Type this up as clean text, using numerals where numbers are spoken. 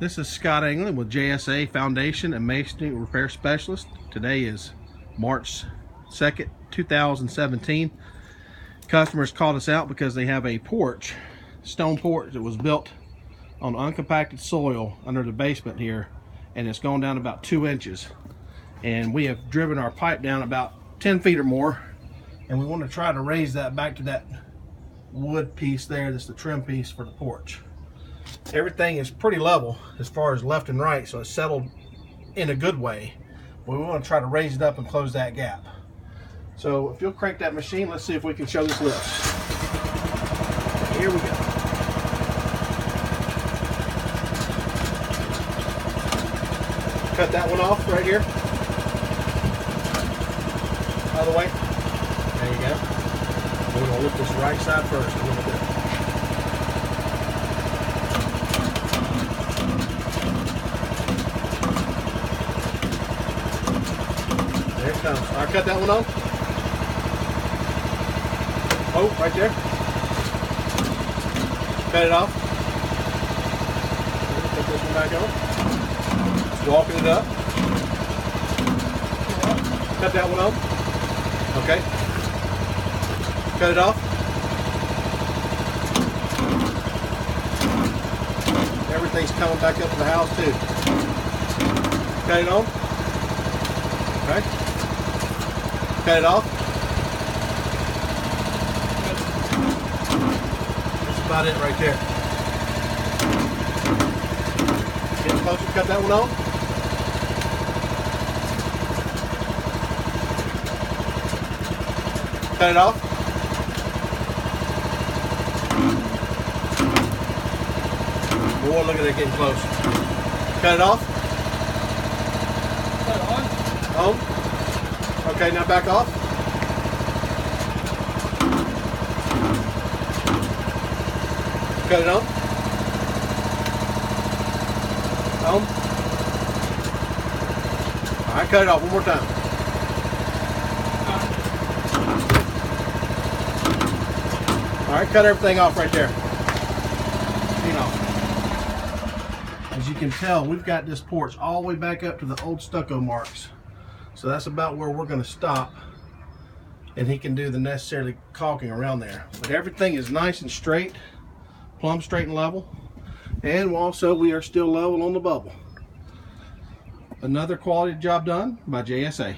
This is Scott England with JSA Foundation and Masonry Repair Specialist. Today is March 2nd, 2017. Customers called us out because they have a porch, stone porch that was built on uncompacted soil under the basement here, and it's gone down about 2 inches. And we have driven our pipe down about 10 feet or more, and we want to try to raise that back to that wood piece there. That's the trim piece for the porch. Everything is pretty level as far as left and right, so it's settled in a good way. But we want to try to raise it up and close that gap. So if you'll crank that machine, let's see if we can show this lift. Here we go. Cut that one off right here. Out of the way. There you go. We're going to lift this right side first a little bit. There it comes. All right, cut that one off. Oh, right there. Cut it off. Put this one back on. Just walking it up. Cut that one off. Okay. Cut it off. Everything's coming back up to the house too. Cut it on. Okay. Cut it off. That's about it right there. Get closer, cut that one off. Cut it off. Boy, look at it getting close. Cut it off. Cut it on. On. Okay, now back off. Cut it on. On. All right, cut it off one more time. All right, cut everything off right there. You know, as you can tell, we've got this porch all the way back up to the old stucco marks. So that's about where we're going to stop, and he can do the necessary caulking around there. But everything is nice and straight, plumb straight and level, and also we are still level on the bubble. Another quality job done by JSA.